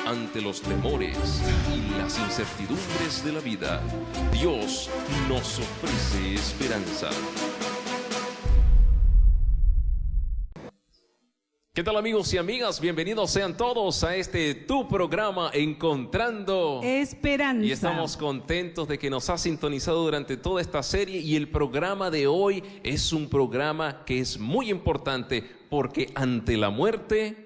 Ante los temores y las incertidumbres de la vida, Dios nos ofrece esperanza. ¿Qué tal, amigos y amigas? Bienvenidos sean todos a tu programa Encontrando Esperanza. Y estamos contentos de que nos has sintonizado durante toda esta serie, y el programa de hoy es un programa que es muy importante porque ante la muerte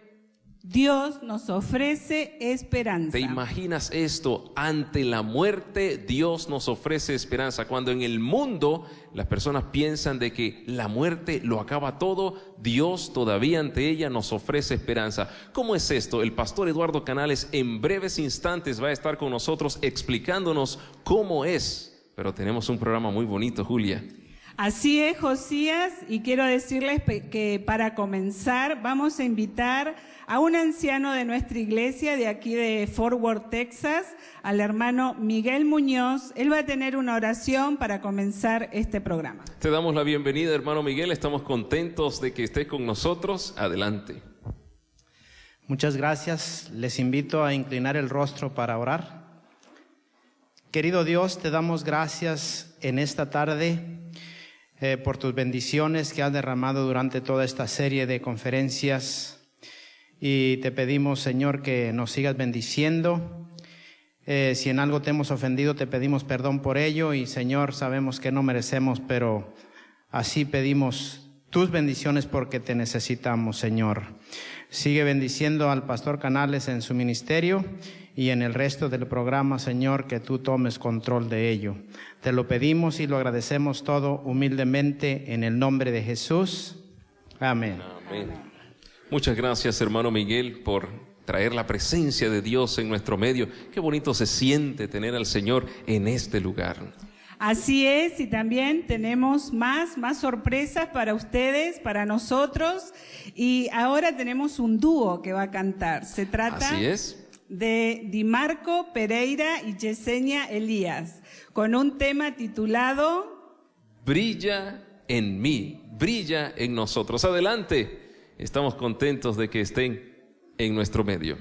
Dios nos ofrece esperanza. ¿Te imaginas esto? Ante la muerte Dios nos ofrece esperanza. Cuando en el mundo las personas piensan de que la muerte lo acaba todo, Dios todavía ante ella nos ofrece esperanza. ¿Cómo es esto? El pastor Eduardo Canales en breves instantes va a estar con nosotros explicándonos cómo es. Pero tenemos un programa muy bonito, Julia. Así es, Josías, y quiero decirles que para comenzar vamos a invitar a un anciano de nuestra iglesia de aquí de Fort Worth, Texas, al hermano Miguel Muñoz. Él va a tener una oración para comenzar este programa. Te damos la bienvenida, hermano Miguel. Estamos contentos de que estés con nosotros. Adelante. Muchas gracias. Les invito a inclinar el rostro para orar. Querido Dios, te damos gracias en esta tarde por tus bendiciones que has derramado durante toda esta serie de conferencias. Y te pedimos, Señor, que nos sigas bendiciendo. Si en algo te hemos ofendido, te pedimos perdón por ello. Y, Señor, sabemos que no merecemos, pero así pedimos tus bendiciones porque te necesitamos, Señor. Sigue bendiciendo al pastor Canales en su ministerio y en el resto del programa, Señor, que tú tomes control de ello. Te lo pedimos y lo agradecemos todo humildemente en el nombre de Jesús. Amén. Amén. Muchas gracias, hermano Miguel, por traer la presencia de Dios en nuestro medio. Qué bonito se siente tener al Señor en este lugar. Así es, y también tenemos más sorpresas para ustedes, para nosotros. Y ahora tenemos un dúo que va a cantar. Se trata Así es. de Dimarco Pereira y Yesenia Elías, con un tema titulado Brilla en mí, brilla en nosotros. Adelante. Estamos contentos de que estén en nuestro medio.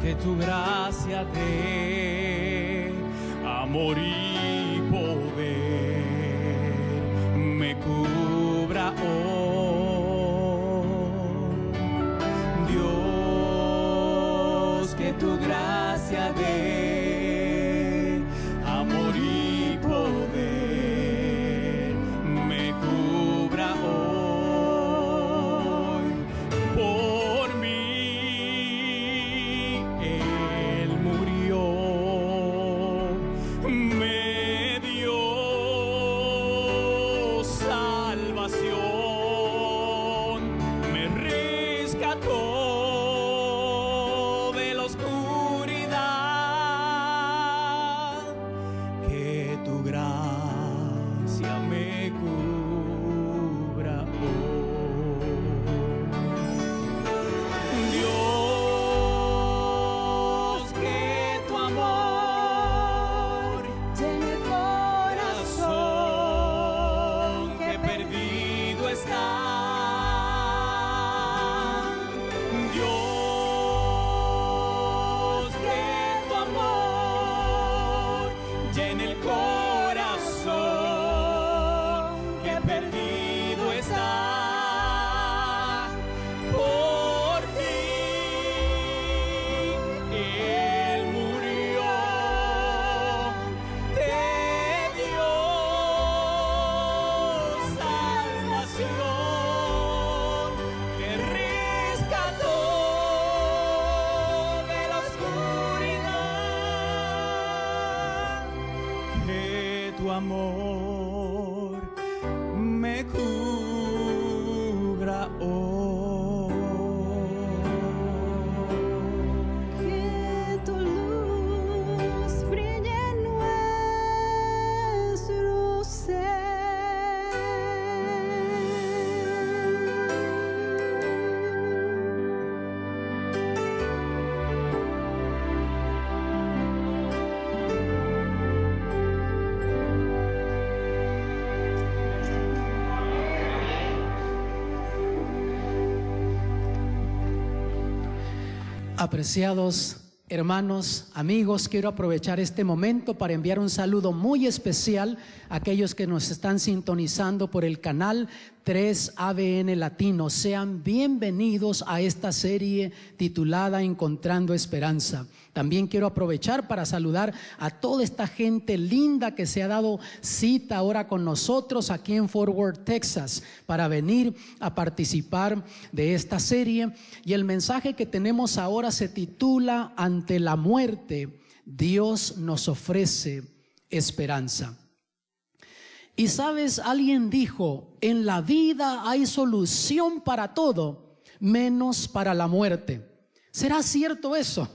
Que tu gracia de amor y poder me cubra hoy. Dios, que tu gracia de amor y poder me cubra hoy. Por mí me dio salvación, me rescató de la oscuridad. amor me cubra hoy. Que tu luz brille en nuestro ser. Apreciados hermanos, amigos, quiero aprovechar este momento para enviar un saludo muy especial a aquellos que nos están sintonizando por el canal 3 ABN Latino. Sean bienvenidos a esta serie titulada Encontrando Esperanza. También quiero aprovechar para saludar a toda esta gente linda que se ha dado cita ahora con nosotros aquí en Fort Worth, Texas, para venir a participar de esta serie. Y el mensaje que tenemos ahora se titula Ante la muerte, Dios nos ofrece esperanza. Y sabes, alguien dijo, en la vida hay solución para todo, menos para la muerte. ¿Será cierto eso?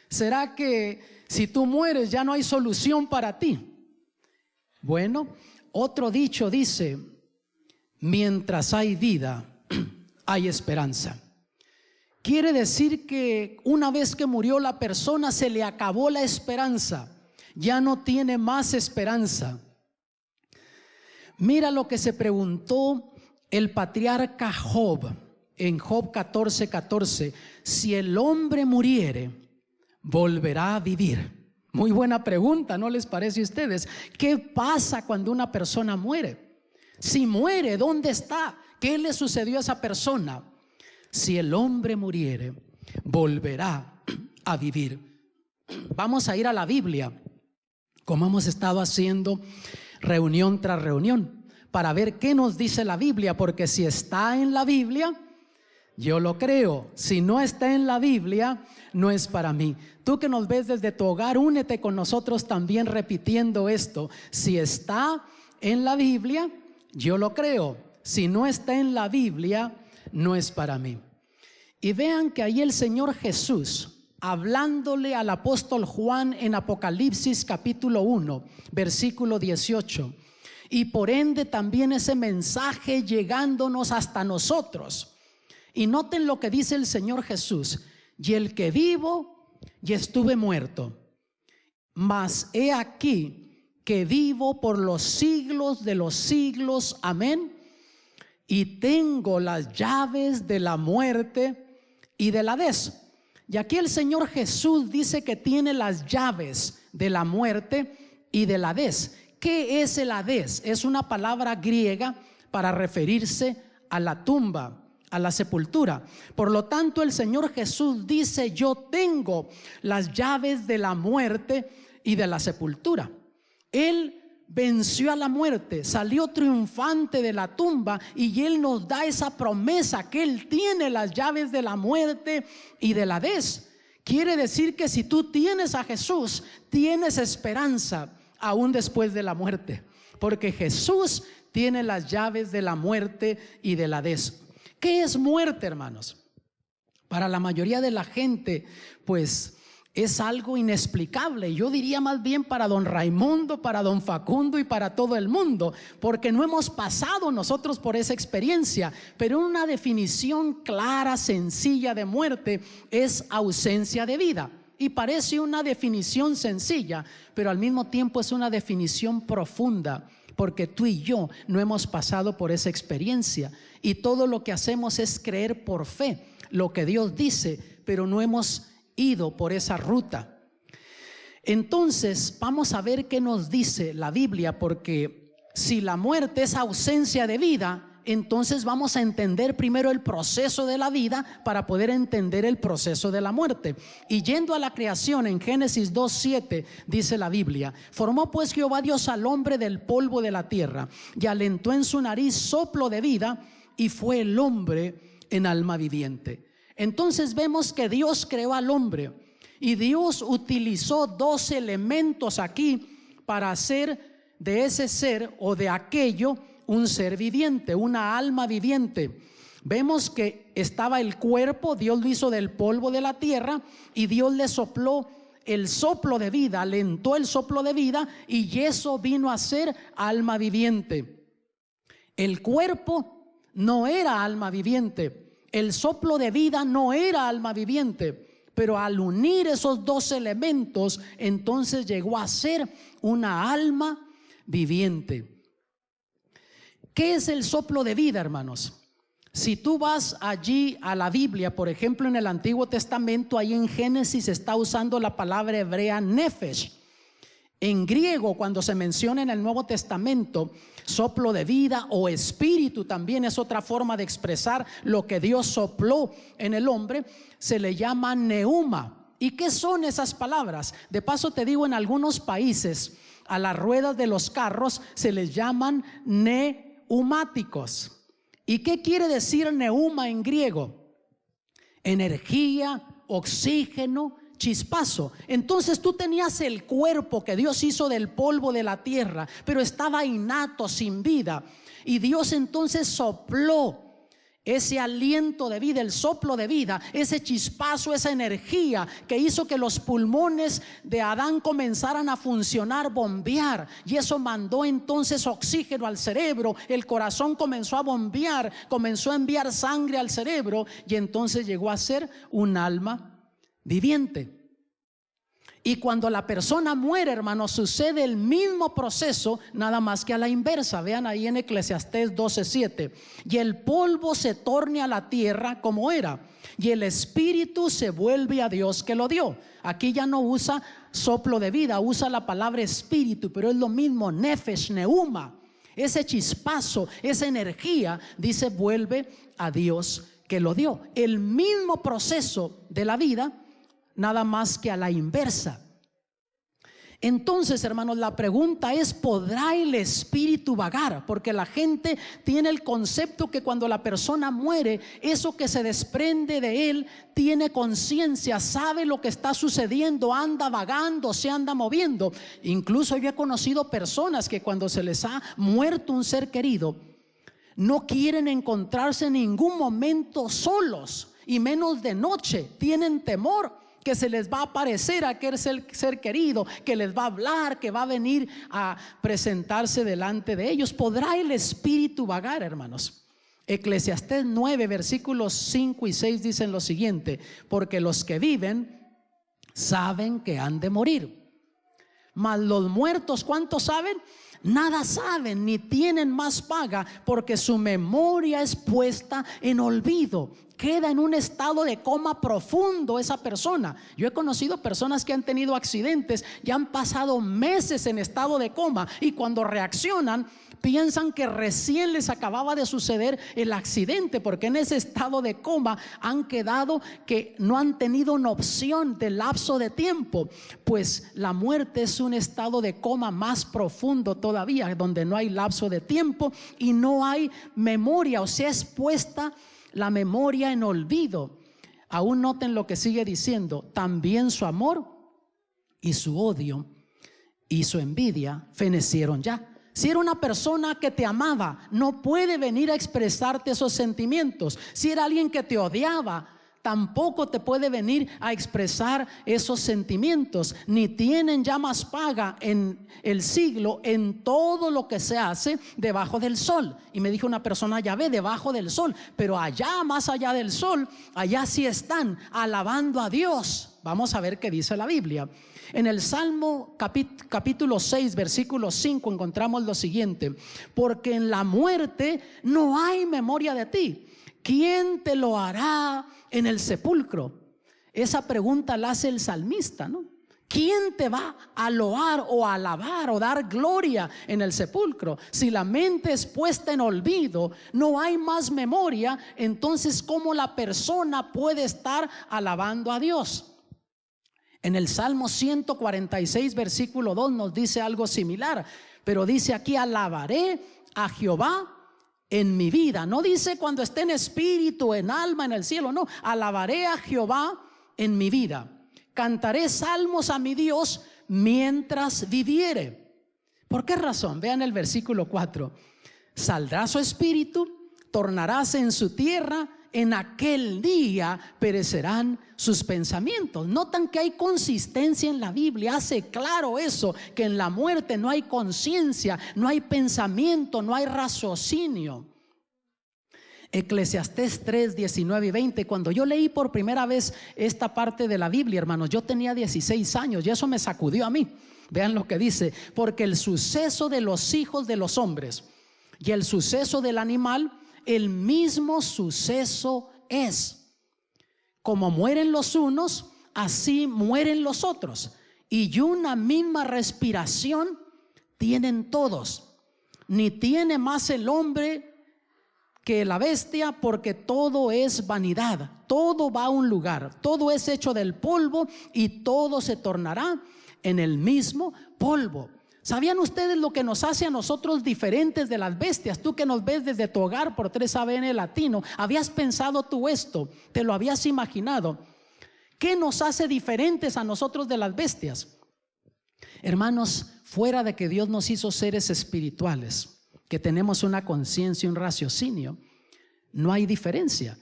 ¿Será que si tú mueres ya no hay solución para ti? Bueno, otro dicho dice, mientras hay vida, hay esperanza. Quiere decir que una vez que murió la persona se le acabó la esperanza, ya no tiene más esperanza. Mira lo que se preguntó el patriarca Job en Job 14:14. Si el hombre muriere, ¿volverá a vivir? Muy buena pregunta, ¿no les parece a ustedes? ¿Qué pasa cuando una persona muere? Si muere, ¿dónde está? ¿Qué le sucedió a esa persona? Si el hombre muriere, volverá a vivir. Vamos a ir a la Biblia, como hemos estado haciendo reunión tras reunión, para ver qué nos dice la Biblia, porque si está en la Biblia, yo lo creo. Si no está en la Biblia, no es para mí. Tú que nos ves desde tu hogar, únete con nosotros también repitiendo esto. Si está en la Biblia, yo lo creo. Si no está en la Biblia, no es para mí. Y vean que ahí el Señor Jesús, hablándole al apóstol Juan en Apocalipsis capítulo 1, versículo 18, y por ende también ese mensaje llegándonos hasta nosotros. Y noten lo que dice el Señor Jesús: y el que vivo y estuve muerto, mas he aquí que vivo por los siglos de los siglos, amén, y tengo las llaves de la muerte y del Hades. Y aquí el Señor Jesús dice que tiene las llaves de la muerte y del Hades. ¿Qué es el Hades? Es una palabra griega para referirse a la tumba, a la sepultura. Por lo tanto, el Señor Jesús dice: yo tengo las llaves de la muerte y de la sepultura. Él venció a la muerte, salió triunfante de la tumba, y Él nos da esa promesa que Él tiene las llaves de la muerte y del Hades. Quiere decir que si tú tienes a Jesús, tienes esperanza aún después de la muerte, porque Jesús tiene las llaves de la muerte y del Hades. ¿Qué es muerte, hermanos? Para la mayoría de la gente, pues es algo inexplicable. Yo diría más bien para don Raimundo, para don Facundo y para todo el mundo, porque no hemos pasado nosotros por esa experiencia. Pero una definición clara, sencilla de muerte es ausencia de vida. Y parece una definición sencilla, pero al mismo tiempo es una definición profunda, porque tú y yo no hemos pasado por esa experiencia, y todo lo que hacemos es creer por fe lo que Dios dice, pero no hemos ido por esa ruta. Entonces vamos a ver qué nos dice la Biblia, porque si la muerte es ausencia de vida, entonces vamos a entender primero el proceso de la vida para poder entender el proceso de la muerte. Y yendo a la creación, en Génesis 2:7 dice la Biblia: formó pues Jehová Dios al hombre del polvo de la tierra, y alentó en su nariz soplo de vida, y fue el hombre en alma viviente. Entonces vemos que Dios creó al hombre, y Dios utilizó dos elementos aquí para hacer de ese ser o de aquello un ser viviente, una alma viviente. Vemos que estaba el cuerpo, Dios lo hizo del polvo de la tierra y Dios le sopló el soplo de vida, alentó el soplo de vida y eso vino a ser alma viviente. El cuerpo no era alma viviente, el soplo de vida no era alma viviente, pero al unir esos dos elementos, entonces llegó a ser una alma viviente. ¿Qué es el soplo de vida, hermanos? Si tú vas allí a la Biblia, por ejemplo en el Antiguo Testamento, ahí en Génesis está usando la palabra hebrea nefesh. En griego, cuando se menciona en el Nuevo Testamento soplo de vida o espíritu, también es otra forma de expresar lo que Dios sopló en el hombre, se le llama neuma. ¿Y qué son esas palabras? De paso te digo, en algunos países a las ruedas de los carros se les llaman neumáticos. ¿Y qué quiere decir neuma en griego? Energía, oxígeno, chispazo. Entonces tú tenías el cuerpo que Dios hizo del polvo de la tierra, pero estaba innato, sin vida, y Dios entonces sopló ese aliento de vida, el soplo de vida, ese chispazo, esa energía que hizo que los pulmones de Adán comenzaran a funcionar, bombear, y eso mandó entonces oxígeno al cerebro. El corazón comenzó a bombear, comenzó a enviar sangre al cerebro, y entonces llegó a ser un alma viviente. Y cuando la persona muere, hermanos, sucede el mismo proceso, nada más que a la inversa. Vean ahí en Eclesiastés 12:7. Y el polvo se torne a la tierra como era, y el espíritu se vuelve a Dios que lo dio. Aquí ya no usa soplo de vida, usa la palabra espíritu, pero es lo mismo, nefesh, neuma. Ese chispazo, esa energía, dice, vuelve a Dios que lo dio. El mismo proceso de la vida, nada más que a la inversa. Entonces, hermanos, la pregunta es, ¿podrá el espíritu vagar? Porque la gente tiene el concepto que cuando la persona muere, eso que se desprende de él tiene conciencia, sabe lo que está sucediendo, anda vagando, se anda moviendo. Incluso yo he conocido personas que cuando se les ha muerto un ser querido, no quieren encontrarse en ningún momento solos, y menos de noche. Tienen temor que se les va a aparecer a aquel ser querido, que les va a hablar, que va a venir a presentarse delante de ellos. ¿Podrá el espíritu vagar, hermanos? Eclesiastés 9 versículos 5 y 6 dicen lo siguiente: porque los que viven saben que han de morir, mas los muertos, ¿cuántos saben? Nada saben, ni tienen más paga, porque su memoria es puesta en olvido. Queda en un estado de coma profundo esa persona. Yo he conocido personas que han tenido accidentes y han pasado meses en estado de coma, y cuando reaccionan piensan que recién les acababa de suceder el accidente, porque en ese estado de coma han quedado, que no han tenido una opción de lapso de tiempo. Pues la muerte es un estado de coma más profundo todavía, donde no hay lapso de tiempo y no hay memoria, o sea, es puesta la memoria en olvido. Aún noten lo que sigue diciendo: también su amor y su odio y su envidia fenecieron ya. Si era una persona que te amaba, no puede venir a expresarte esos sentimientos. Si era alguien que te odiaba, tampoco te puede venir a expresar esos sentimientos. Ni tienen ya más paga en el siglo en todo lo que se hace debajo del sol. Y me dijo una persona: ya ve, debajo del sol, pero allá, más allá del sol, allá sí están alabando a Dios. Vamos a ver qué dice la Biblia. En el Salmo capítulo 6 versículo 5 encontramos lo siguiente: porque en la muerte no hay memoria de ti, ¿quién te lo hará en el sepulcro? Esa pregunta la hace el salmista, ¿no? ¿Quién te va a loar o a alabar o dar gloria en el sepulcro? Si la mente es puesta en olvido, no hay más memoria, entonces ¿cómo la persona puede estar alabando a Dios? En el Salmo 146 versículo 2 nos dice algo similar, pero dice aquí: alabaré a Jehová en mi vida. No dice cuando esté en espíritu, en alma, en el cielo, no. Alabaré a Jehová en mi vida. Cantaré salmos a mi Dios mientras viviere. ¿Por qué razón? Vean el versículo 4. Saldrá su espíritu, tornaráse en su tierra, en aquel día perecerán sus pensamientos. Notan que hay consistencia en la Biblia, hace claro eso, que en la muerte no hay conciencia, no hay pensamiento, no hay raciocinio. Eclesiastés 3, 19 y 20. Cuando yo leí por primera vez esta parte de la Biblia, hermanos, yo tenía 16 años y eso me sacudió a mí. Vean lo que dice: porque el suceso de los hijos de los hombres y el suceso del animal, el mismo suceso es. Como mueren los unos, así mueren los otros, y una misma respiración tienen todos. Ni tiene más el hombre que la bestia, porque todo es vanidad, todo va a un lugar, todo es hecho del polvo y todo se tornará en el mismo polvo. ¿Sabían ustedes lo que nos hace a nosotros diferentes de las bestias? Tú que nos ves desde tu hogar por 3ABN Latino, ¿habías pensado tú esto? ¿Te lo habías imaginado? ¿Qué nos hace diferentes a nosotros de las bestias? Hermanos, fuera de que Dios nos hizo seres espirituales, que tenemos una conciencia y un raciocinio, no hay diferencia.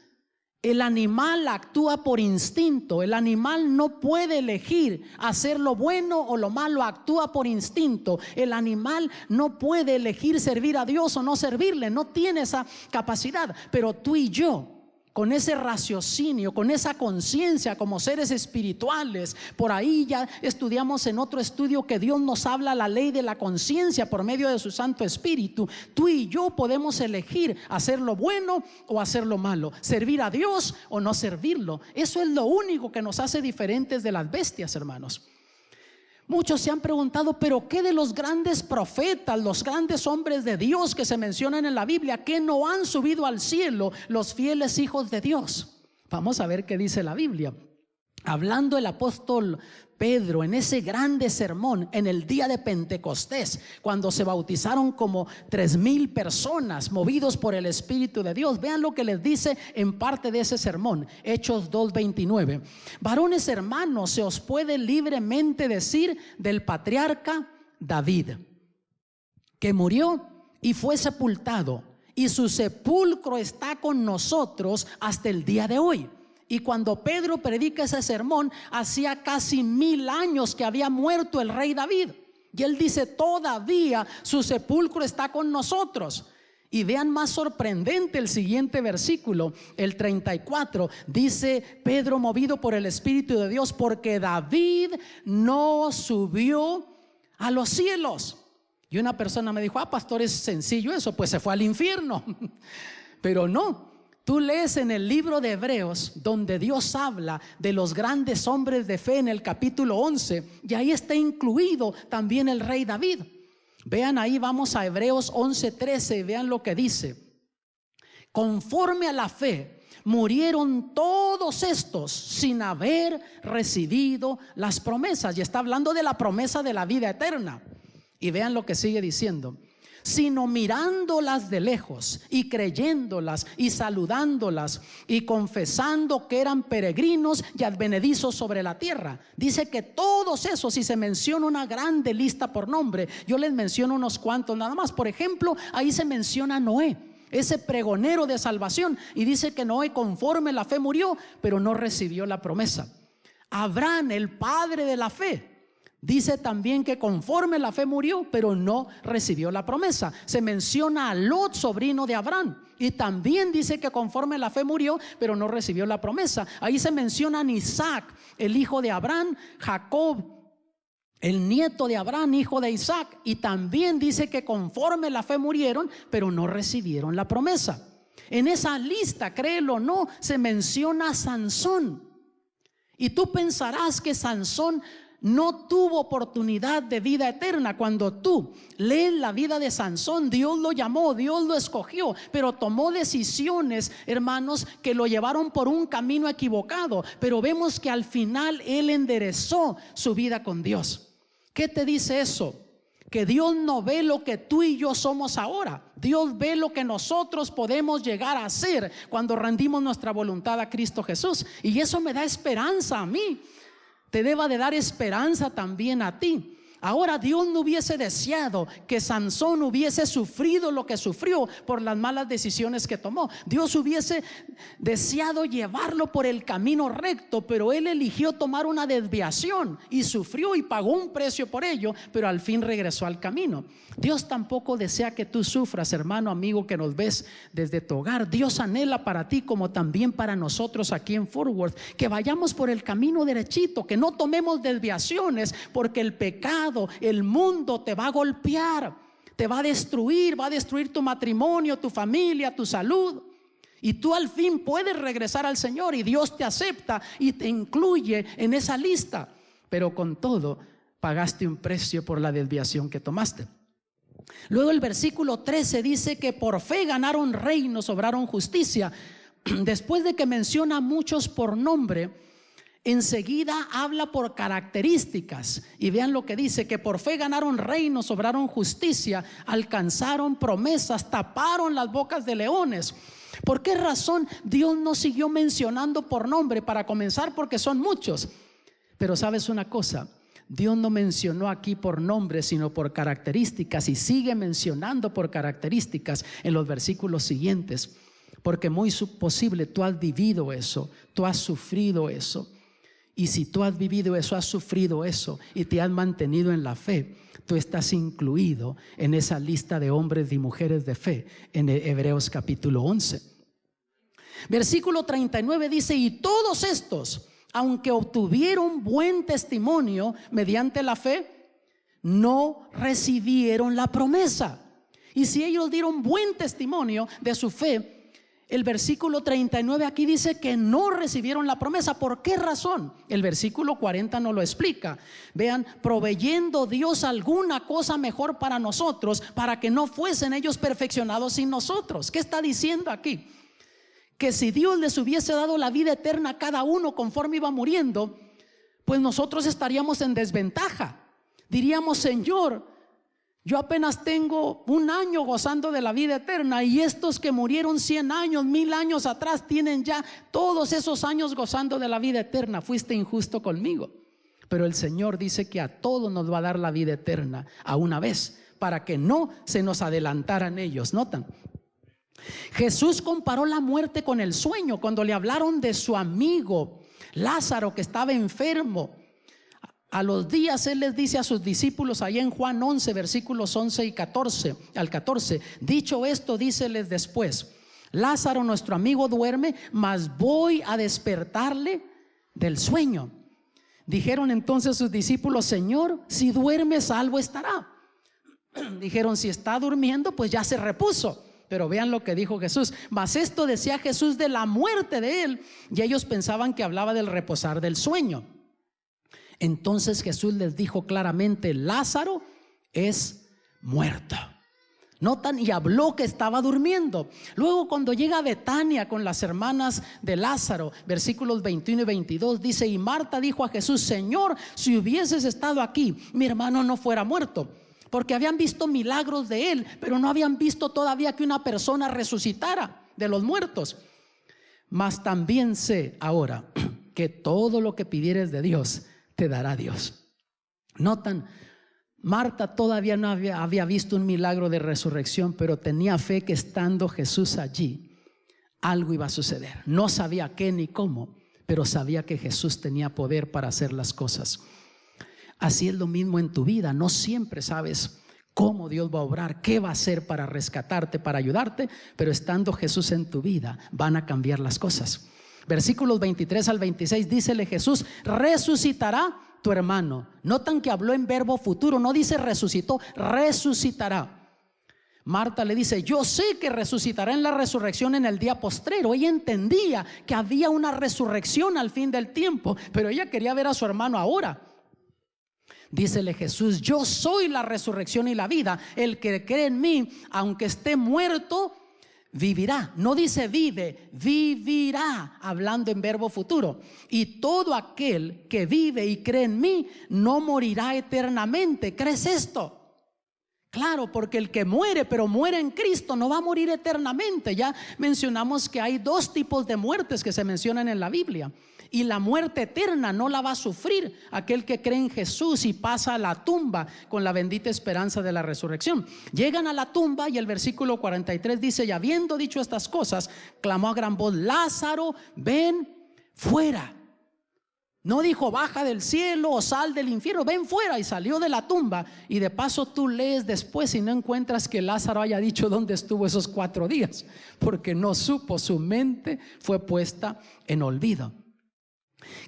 El animal actúa por instinto. El animal no puede elegir hacer lo bueno o lo malo, actúa por instinto. El animal no puede elegir servir a Dios o no servirle, no tiene esa capacidad. Pero tú y yo, con ese raciocinio, con esa conciencia como seres espirituales, por ahí ya estudiamos en otro estudio que Dios nos habla la ley de la conciencia por medio de su Santo Espíritu. Tú y yo podemos elegir hacer lo bueno o hacer lo malo, servir a Dios o no servirlo. Eso es lo único que nos hace diferentes de las bestias, hermanos. Muchos se han preguntado, pero ¿qué de los grandes profetas, los grandes hombres de Dios que se mencionan en la Biblia? ¿Qué no han subido al cielo los fieles hijos de Dios? Vamos a ver qué dice la Biblia. Hablando el apóstol Pedro en ese grande sermón en el día de Pentecostés, cuando se bautizaron como 3,000 personas movidos por el Espíritu de Dios. Vean lo que les dice en parte de ese sermón, Hechos 2:29. Varones hermanos, se os puede libremente decir del patriarca David, que murió y fue sepultado, y su sepulcro está con nosotros hasta el día de hoy. Y cuando Pedro predica ese sermón, hacía casi 1000 años que había muerto el rey David. Y él dice, todavía su sepulcro está con nosotros. Y vean más sorprendente el siguiente versículo, el 34. Dice Pedro, movido por el Espíritu de Dios, porque David no subió a los cielos. Y una persona me dijo, pastor, es sencillo eso, pues se fue al infierno. Pero no. Tú lees en el libro de Hebreos, donde Dios habla de los grandes hombres de fe en el capítulo 11, y ahí está incluido también el rey David. Vean ahí, vamos a Hebreos 11:13, y vean lo que dice. Conforme a la fe, murieron todos estos sin haber recibido las promesas. Y está hablando de la promesa de la vida eterna. Y vean lo que sigue diciendo. Sino mirándolas de lejos y creyéndolas y saludándolas y confesando que eran peregrinos y advenedizos sobre la tierra. Dice que todos esos, si se menciona una grande lista por nombre, yo les menciono unos cuantos nada más. Por ejemplo, ahí se menciona a Noé, ese pregonero de salvación, y dice que Noé conforme la fe murió, pero no recibió la promesa. Abraham, el padre de la fe, dice también que conforme la fe murió, pero no recibió la promesa. Se menciona a Lot, sobrino de Abraham, y también dice que conforme la fe murió, pero no recibió la promesa. Ahí se menciona a Isaac, el hijo de Abraham, Jacob, el nieto de Abraham, hijo de Isaac, y también dice que conforme la fe murieron, pero no recibieron la promesa. En esa lista, créelo o no, se menciona a Sansón. Y tú pensarás que Sansón no tuvo oportunidad de vida eterna. Cuando tú lees la vida de Sansón, Dios lo llamó, Dios lo escogió, pero tomó decisiones, hermanos, que lo llevaron por un camino equivocado. Pero vemos que al final él enderezó su vida con Dios. ¿Qué te dice eso? Que Dios no ve lo que tú y yo somos ahora. Dios ve lo que nosotros podemos llegar a ser cuando rendimos nuestra voluntad a Cristo Jesús. Y eso me da esperanza a mí. Te deba de dar esperanza también a ti. Ahora, Dios no hubiese deseado que Sansón hubiese sufrido lo que sufrió por las malas decisiones que tomó. Dios hubiese deseado llevarlo por el camino recto, pero él eligió tomar una desviación y sufrió y pagó un precio por ello, pero al fin regresó al camino. Dios tampoco desea que tú sufras, hermano, amigo que nos ves desde tu hogar. Dios anhela para ti, como también para nosotros aquí en Fort Worth, que vayamos por el camino derechito, que no tomemos desviaciones, porque el pecado, el mundo te va a golpear, te va a destruir tu matrimonio, tu familia, tu salud. Y tú al fin puedes regresar al Señor y Dios te acepta y te incluye en esa lista. Pero con todo, pagaste un precio por la desviación que tomaste. Luego el versículo 13 dice que por fe ganaron reinos, obraron justicia. Después de que menciona a muchos por nombre, enseguida habla por características. Y vean lo que dice: que por fe ganaron reinos, obraron justicia, alcanzaron promesas, taparon las bocas de leones. ¿Por qué razón Dios no siguió mencionando por nombre? Para comenzar, porque son muchos. Pero sabes una cosa, Dios no mencionó aquí por nombre, sino por características, y sigue mencionando por características en los versículos siguientes, porque muy posible tú has vivido eso, tú has sufrido eso. Y si tú has vivido eso, has sufrido eso y te has mantenido en la fe, tú estás incluido en esa lista de hombres y mujeres de fe en Hebreos capítulo 11. Versículo 39 dice: y todos estos, aunque obtuvieron buen testimonio mediante la fe, no recibieron la promesa. Y si ellos dieron buen testimonio de su fe, el versículo 39 aquí dice que no recibieron la promesa. ¿Por qué razón? El versículo 40 nos lo explica. Vean: proveyendo Dios alguna cosa mejor para nosotros, para que no fuesen ellos perfeccionados sin nosotros. ¿Qué está diciendo aquí? Que si Dios les hubiese dado la vida eterna a cada uno conforme iba muriendo, pues nosotros estaríamos en desventaja. Diríamos: Señor, yo apenas tengo 1 año gozando de la vida eterna, y estos que murieron 100 años, 1000 años atrás, tienen ya todos esos años gozando de la vida eterna. Fuiste injusto conmigo. Pero el Señor dice que a todos nos va a dar la vida eterna a una vez, para que no se nos adelantaran ellos. ¿Notan? Jesús comparó la muerte con el sueño cuando le hablaron de su amigo Lázaro, que estaba enfermo. A los días Él les dice a sus discípulos allá en Juan 11 versículos 11 y 14 al 14: dicho esto, díceles después: Lázaro nuestro amigo duerme, mas voy a despertarle del sueño. Dijeron entonces sus discípulos: Señor, si duerme, salvo estará. Dijeron: si está durmiendo, pues ya se repuso. Pero vean lo que dijo Jesús. Mas esto decía Jesús de la muerte de él, y ellos pensaban que hablaba del reposar del sueño. Entonces Jesús les dijo claramente: Lázaro es muerto. Notan, y habló que estaba durmiendo. Luego, cuando llega a Betania con las hermanas de Lázaro, versículos 21 y 22, dice: y Marta dijo a Jesús: Señor, si hubieses estado aquí, mi hermano no fuera muerto. Porque habían visto milagros de él, pero no habían visto todavía que una persona resucitara de los muertos. Mas también sé ahora que todo lo que pidieres de Dios, te dará Dios. Notan, Marta todavía no había visto un milagro de resurrección, pero tenía fe que estando Jesús allí, algo iba a suceder. No sabía qué ni cómo, pero sabía que Jesús tenía poder para hacer las cosas. Así es lo mismo en tu vida. No siempre sabes cómo Dios va a obrar, qué va a hacer para rescatarte, para ayudarte, pero estando Jesús en tu vida, van a cambiar las cosas. Versículos 23 al 26, dícele Jesús: resucitará tu hermano. Notan que habló en verbo futuro, no dice resucitó, resucitará. Marta le dice: yo sé que resucitará en la resurrección en el día postrero. Ella entendía que había una resurrección al fin del tiempo, pero ella quería ver a su hermano ahora. Dícele Jesús: yo soy la resurrección y la vida. El que cree en mí, aunque esté muerto, vivirá. No dice vive, vivirá, hablando en verbo futuro. Y todo aquel que vive y cree en mí no morirá eternamente. ¿Crees esto? Claro, porque el que muere, pero muere en Cristo, no va a morir eternamente. Ya mencionamos que hay dos tipos de muertes que se mencionan en la Biblia. Y la muerte eterna no la va a sufrir aquel que cree en Jesús y pasa a la tumba con la bendita esperanza de la resurrección. Llegan a la tumba y el versículo 43 dice: y habiendo dicho estas cosas, clamó a gran voz: Lázaro, ven fuera. No dijo baja del cielo o sal del infierno, ven fuera. Y salió de la tumba. Y de paso tú lees después y no encuentras que Lázaro haya dicho dónde estuvo esos 4 días, porque no supo, su mente fue puesta en olvido.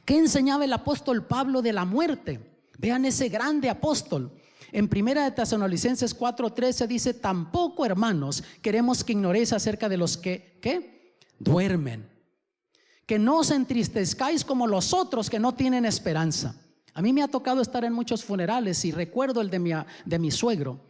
¿Qué enseñaba el apóstol Pablo de la muerte? Vean ese grande apóstol. En 1 de Tesalonicenses 4:13 dice: tampoco, hermanos, queremos que ignoréis acerca de los que ¿qué? Duermen, que no os entristezcáis como los otros que no tienen esperanza. A mí me ha tocado estar en muchos funerales y recuerdo el de mi suegro.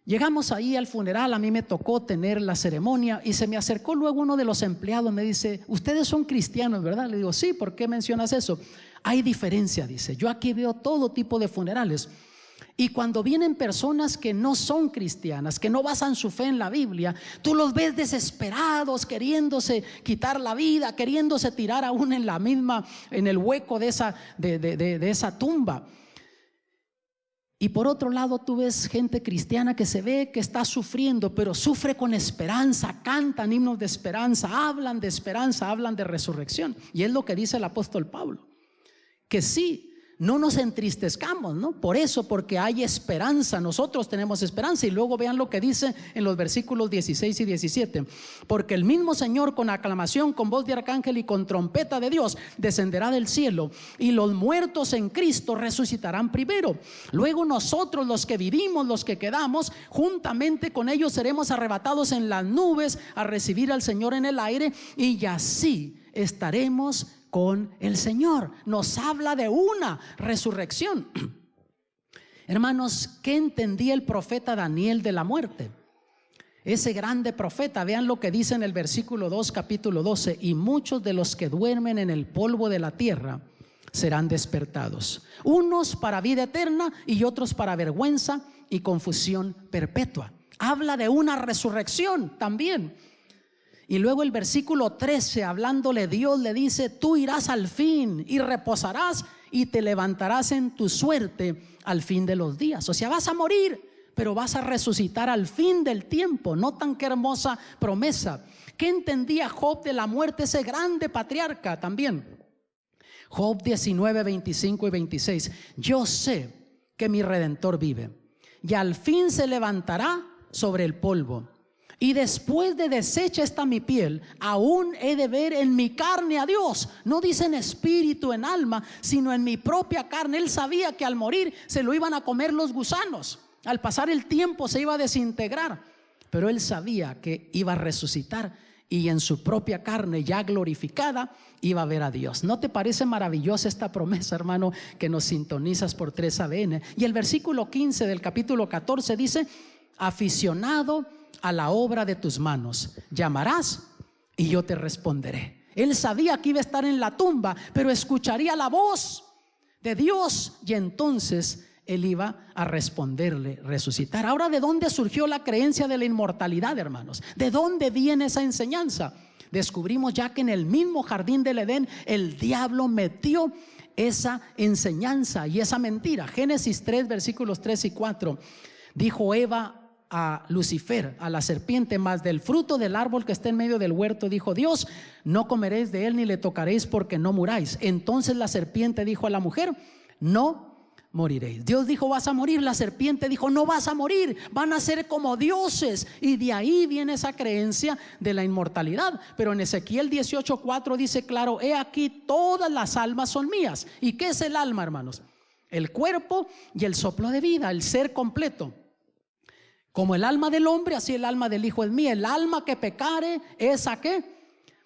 Llegamos ahí al funeral, a mí me tocó tener la ceremonia y se me acercó luego uno de los empleados, me dice: ustedes son cristianos, ¿verdad? Le digo: sí. ¿Por qué mencionas eso? Hay diferencia, dice. Yo aquí veo todo tipo de funerales. Y cuando vienen personas que no son cristianas, que no basan su fe en la Biblia, tú los ves desesperados, queriéndose quitar la vida, queriéndose tirar aún en el hueco de esa tumba. Y por otro lado tú ves gente cristiana que se ve que está sufriendo, pero sufre con esperanza, cantan himnos de esperanza, hablan de resurrección. Y es lo que dice el apóstol Pablo, que sí, no nos entristezcamos, ¿no? Por eso, porque hay esperanza, nosotros tenemos esperanza. Y luego vean lo que dice en los versículos 16 y 17: porque el mismo Señor con aclamación, con voz de arcángel y con trompeta de Dios descenderá del cielo, y los muertos en Cristo resucitarán primero. Luego nosotros, los que vivimos, los que quedamos, juntamente con ellos seremos arrebatados en las nubes a recibir al Señor en el aire, y así estaremos con el Señor. Nos habla de una resurrección. Hermanos, ¿qué entendía el profeta Daniel de la muerte? Ese grande profeta, vean lo que dice en el versículo 2, capítulo 12: y muchos de los que duermen en el polvo de la tierra serán despertados, unos para vida eterna y otros para vergüenza y confusión perpetua. Habla de una resurrección también. Y luego el versículo 13, hablándole Dios, le dice: tú irás al fin y reposarás y te levantarás en tu suerte al fin de los días. O sea, vas a morir, pero vas a resucitar al fin del tiempo. ¿Notan qué hermosa promesa? ¿Qué entendía Job de la muerte, ese grande patriarca también? Job 19, 25 y 26: yo sé que mi Redentor vive y al fin se levantará sobre el polvo. Y después de deshecha está mi piel, aún he de ver en mi carne a Dios. No dice en espíritu, en alma, sino en mi propia carne. Él sabía que al morir se lo iban a comer los gusanos. Al pasar el tiempo se iba a desintegrar. Pero él sabía que iba a resucitar y en su propia carne ya glorificada iba a ver a Dios. ¿No te parece maravillosa esta promesa, hermano, que nos sintonizas por 3ABN? Y el versículo 15 del capítulo 14 dice: aficionado a la obra de tus manos, llamarás y yo te responderé. Él sabía que iba a estar en la tumba, pero escucharía la voz de Dios y entonces él iba a responderle, resucitar. Ahora, ¿de dónde surgió la creencia de la inmortalidad, hermanos? ¿De dónde viene esa enseñanza? Descubrimos ya que en el mismo jardín del Edén el diablo metió esa enseñanza y esa mentira. Génesis 3, versículos 3 y 4: dijo Eva a Lucifer, a la serpiente: mas del fruto del árbol que está en medio del huerto, dijo Dios, no comeréis de él ni le tocaréis porque no muráis. Entonces la serpiente dijo a la mujer: no moriréis. Dios dijo: vas a morir. La serpiente dijo: no vas a morir, van a ser como dioses. Y de ahí viene esa creencia de la inmortalidad. Pero en Ezequiel 18:4 dice claro: he aquí todas las almas son mías. ¿Y qué es el alma, hermanos? El cuerpo y el soplo de vida, el ser completo. Como el alma del hombre, así el alma del Hijo es mía. El alma que pecare, ¿esa qué?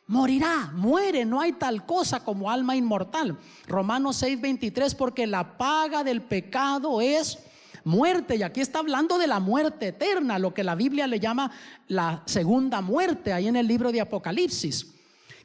Morirá, muere. No hay tal cosa como alma inmortal. Romanos 6:23: porque la paga del pecado es muerte. Y aquí está hablando de la muerte eterna, lo que la Biblia le llama la segunda muerte, ahí en el libro de Apocalipsis.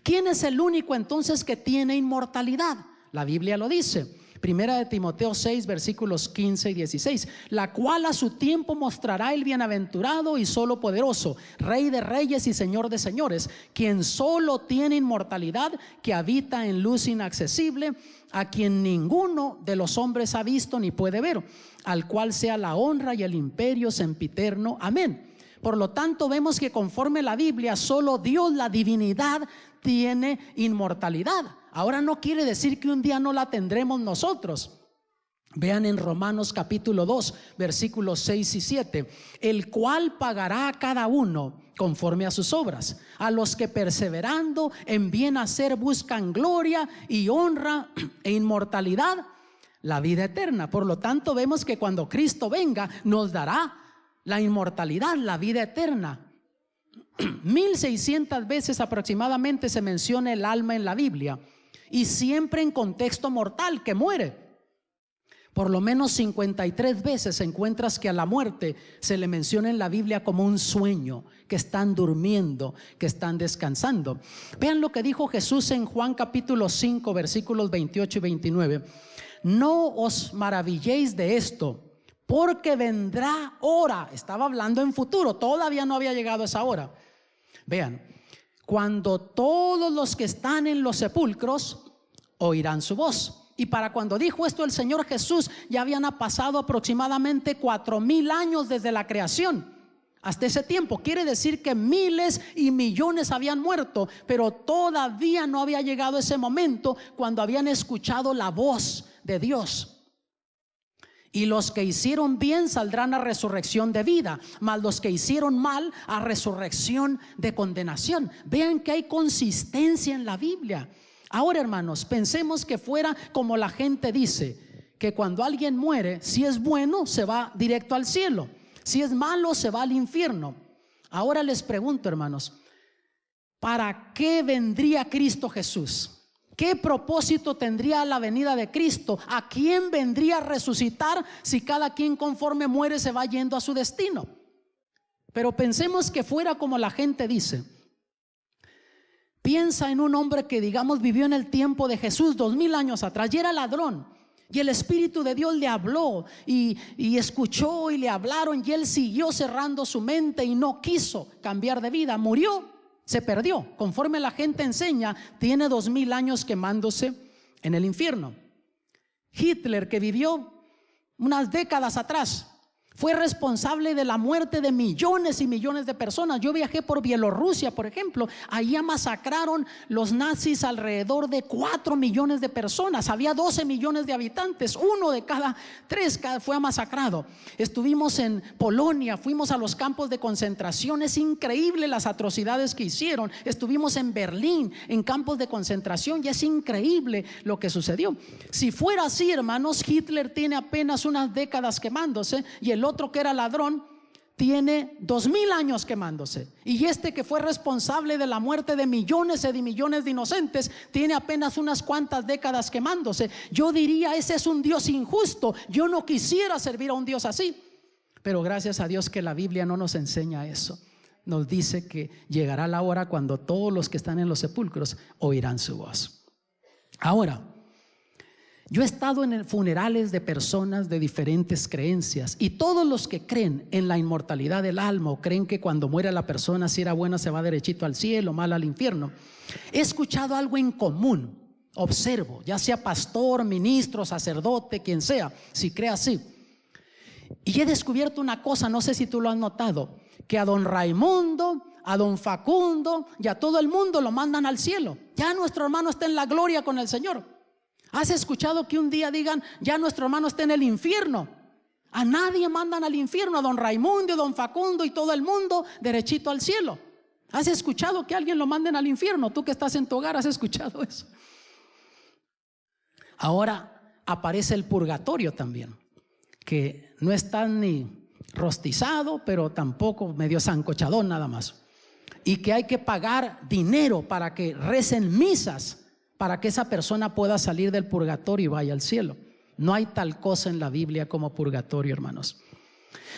¿Quién es el único entonces que tiene inmortalidad? La Biblia lo dice: Primera de Timoteo 6, versículos 15 y 16, la cual a su tiempo mostrará el bienaventurado y solo poderoso, Rey de reyes y Señor de señores, quien solo tiene inmortalidad, que habita en luz inaccesible, a quien ninguno de los hombres ha visto ni puede ver, al cual sea la honra y el imperio sempiterno. Amén. Por lo tanto, vemos que conforme la Biblia, solo Dios, la divinidad, tiene inmortalidad. Ahora no quiere decir que un día no la tendremos nosotros. Vean en Romanos capítulo 2, versículos 6 y 7, el cual pagará a cada uno conforme a sus obras, a los que perseverando en bien hacer buscan gloria y honra e inmortalidad, la vida eterna. Por lo tanto, vemos que cuando Cristo venga nos dará la inmortalidad, la vida eterna. 1600 veces aproximadamente se menciona el alma en la Biblia, y siempre en contexto mortal, que muere. Por lo menos 53 veces encuentras que a la muerte se le menciona en la Biblia como un sueño, que están durmiendo, que están descansando. Vean lo que dijo Jesús en Juan capítulo 5, versículos 28 y 29. No os maravilléis de esto, porque vendrá hora. Estaba hablando en futuro, todavía no había llegado esa hora. Vean, cuando todos los que están en los sepulcros oirán su voz. Y para cuando dijo esto el Señor Jesús, ya habían pasado aproximadamente 4000 años desde la creación. Hasta ese tiempo quiere decir que miles y millones habían muerto, pero todavía no había llegado ese momento cuando habían escuchado la voz de Dios. Y los que hicieron bien saldrán a resurrección de vida, mas los que hicieron mal a resurrección de condenación. Vean que hay consistencia en la Biblia. Ahora, hermanos, pensemos que fuera como la gente dice, que cuando alguien muere, si es bueno se va directo al cielo, si es malo se va al infierno. Ahora les pregunto, hermanos, ¿para qué vendría Cristo Jesús? ¿Qué propósito tendría la venida de Cristo? ¿A quién vendría a resucitar si cada quien conforme muere se va yendo a su destino? Pero pensemos que fuera como la gente dice. Piensa en un hombre que, digamos, vivió en el tiempo de Jesús 2000 años atrás y era ladrón, y el Espíritu de Dios le habló y escuchó y le hablaron, y él siguió cerrando su mente y no quiso cambiar de vida. Murió, se perdió. Conforme la gente enseña, tiene 2000 años quemándose en el infierno. Hitler, que vivió unas décadas atrás, fue responsable de la muerte de millones y millones de personas. Yo viajé por Bielorrusia, por ejemplo. Allá masacraron los nazis alrededor de 4 millones de personas. Había 12 millones de habitantes. 1 de cada 3 fue masacrado. Estuvimos en Polonia, fuimos a los campos de concentración. Es increíble las atrocidades que hicieron. Estuvimos en Berlín, en campos de concentración, y es increíble lo que sucedió. Si fuera así, hermanos, Hitler tiene apenas unas décadas quemándose, y el otro, que era ladrón, tiene 2000 años quemándose, y este que fue responsable de la muerte de millones y de millones de inocentes tiene apenas unas cuantas décadas quemándose. Yo diría, ese es un Dios injusto. Yo no quisiera servir a un Dios así, pero gracias a Dios que la Biblia no nos enseña eso. Nos dice que llegará la hora cuando todos los que están en los sepulcros oirán su voz. Ahora, yo he estado en funerales de personas de diferentes creencias, y todos los que creen en la inmortalidad del alma, o creen que cuando muere la persona, si era buena se va derechito al cielo, mala al infierno, he escuchado algo en común. Observo, ya sea pastor, ministro, sacerdote, quien sea, si cree así. Y he descubierto una cosa, no sé si tú lo has notado, que a don Raimundo, a don Facundo y a todo el mundo lo mandan al cielo. Ya nuestro hermano está en la gloria con el Señor. ¿Has escuchado que un día digan, ya nuestro hermano está en el infierno? A nadie mandan al infierno. A don Raimundo, don Facundo y todo el mundo derechito al cielo. ¿Has escuchado que alguien lo manden al infierno? Tú que estás en tu hogar, ¿has escuchado eso? Ahora aparece el purgatorio también, que no está ni rostizado, pero tampoco medio sancochadón nada más, y que hay que pagar dinero para que recen misas para que esa persona pueda salir del purgatorio y vaya al cielo. No hay tal cosa en la Biblia como purgatorio, hermanos.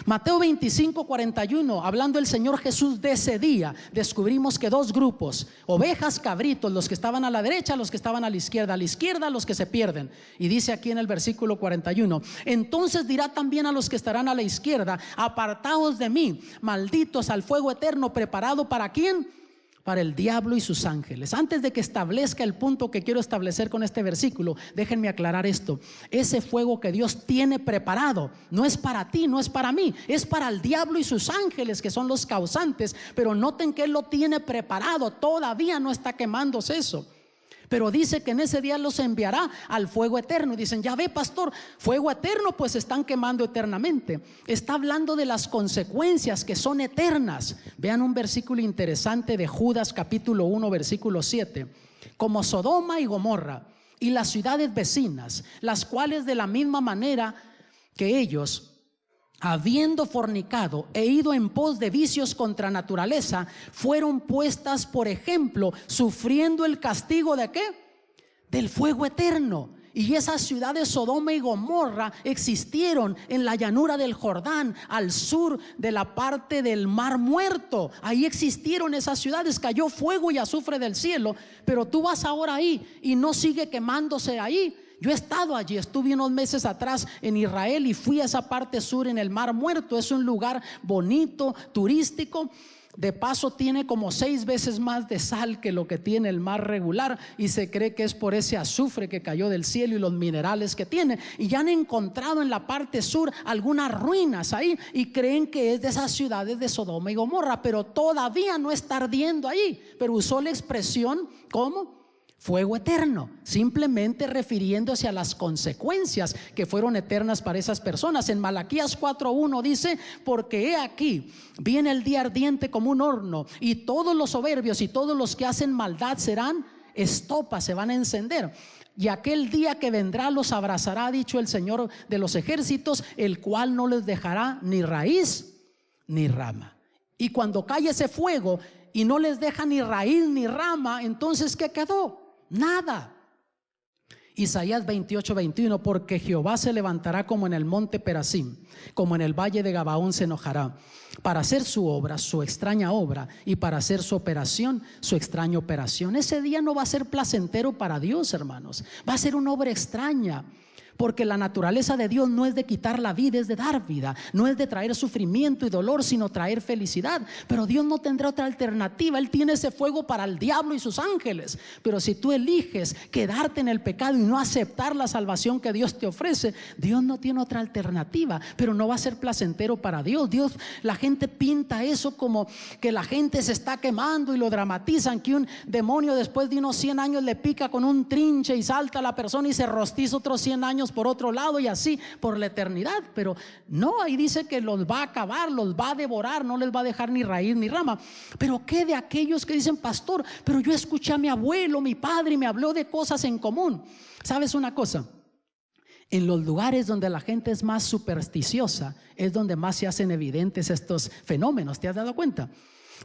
Mateo 25, 41, hablando el Señor Jesús de ese día, descubrimos que dos grupos, ovejas, cabritos, los que estaban a la derecha, los que estaban a la izquierda los que se pierden. Y dice aquí en el versículo 41, entonces dirá también a los que estarán a la izquierda, apartaos de mí, malditos, al fuego eterno preparado ¿para quién? Para el diablo y sus ángeles. Antes de que establezca el punto que quiero establecer con este versículo, déjenme aclarar esto. Ese fuego que Dios tiene preparado no es para ti, no es para mí, es para el diablo y sus ángeles, que son los causantes. Pero noten que Él lo tiene preparado, todavía no está quemándose eso. Pero dice que en ese día los enviará al fuego eterno. Y dicen, ya ve, pastor, fuego eterno, pues están quemando eternamente. Está hablando de las consecuencias que son eternas. Vean un versículo interesante de Judas capítulo 1 versículo 7. Como Sodoma y Gomorra y las ciudades vecinas, las cuales de la misma manera que ellos, habiendo fornicado e ido en pos de vicios contra naturaleza, fueron puestas por ejemplo, sufriendo el castigo ¿de qué? Del fuego eterno. Y esas ciudades Sodoma y Gomorra existieron en la llanura del Jordán, al sur de la parte del Mar Muerto. Ahí existieron esas ciudades, cayó fuego y azufre del cielo. Pero tú vas ahora ahí y no sigue quemándose ahí. Yo he estado allí, estuve unos meses atrás en Israel y fui a esa parte sur en el Mar Muerto. Es un lugar bonito, turístico. De paso tiene como 6 veces más de sal que lo que tiene el mar regular, y se cree que es por ese azufre que cayó del cielo y los minerales que tiene. Y ya han encontrado en la parte sur algunas ruinas ahí y creen que es de esas ciudades de Sodoma y Gomorra, pero todavía no está ardiendo ahí. Pero usó la expresión ¿cómo? Fuego eterno, simplemente refiriéndose a las consecuencias que fueron eternas para esas personas. En Malaquías 4:1 dice, porque he aquí, viene el día ardiente como un horno, y todos los soberbios y todos los que hacen maldad serán estopa, se van a encender. Y aquel día que vendrá los abrazará, ha dicho el Señor de los ejércitos, el cual no les dejará ni raíz ni rama. Y cuando cae ese fuego y no les deja ni raíz ni rama, entonces ¿qué quedó? Nada. Isaías 28:21, porque Jehová se levantará como en el monte Perasim, como en el valle de Gabaón se enojará, para hacer su obra, su extraña obra, y para hacer su operación, su extraña operación. Ese día no va a ser placentero para Dios, hermanos, va a ser una obra extraña. Porque la naturaleza de Dios no es de quitar la vida, es de dar vida. No es de traer sufrimiento y dolor, sino traer felicidad. Pero Dios no tendrá otra alternativa. Él tiene ese fuego para el diablo y sus ángeles. Pero si tú eliges quedarte en el pecado y no aceptar la salvación que Dios te ofrece, Dios no tiene otra alternativa. Pero no va a ser placentero para Dios. La gente pinta eso como que la gente se está quemando y lo dramatizan, que un demonio después de unos 100 años le pica con un trinche y salta a la persona y se rostiza otros 100 años por otro lado, y así por la eternidad. Pero no, ahí dice que los va a acabar, los va a devorar, no les va a dejar ni raíz ni rama. Pero ¿qué de aquellos que dicen, pastor, pero yo escuché a mi abuelo, mi padre, y me habló de cosas en común? ¿Sabes una cosa? En los lugares donde la gente es más supersticiosa es donde más se hacen evidentes estos fenómenos. ¿Te has dado cuenta?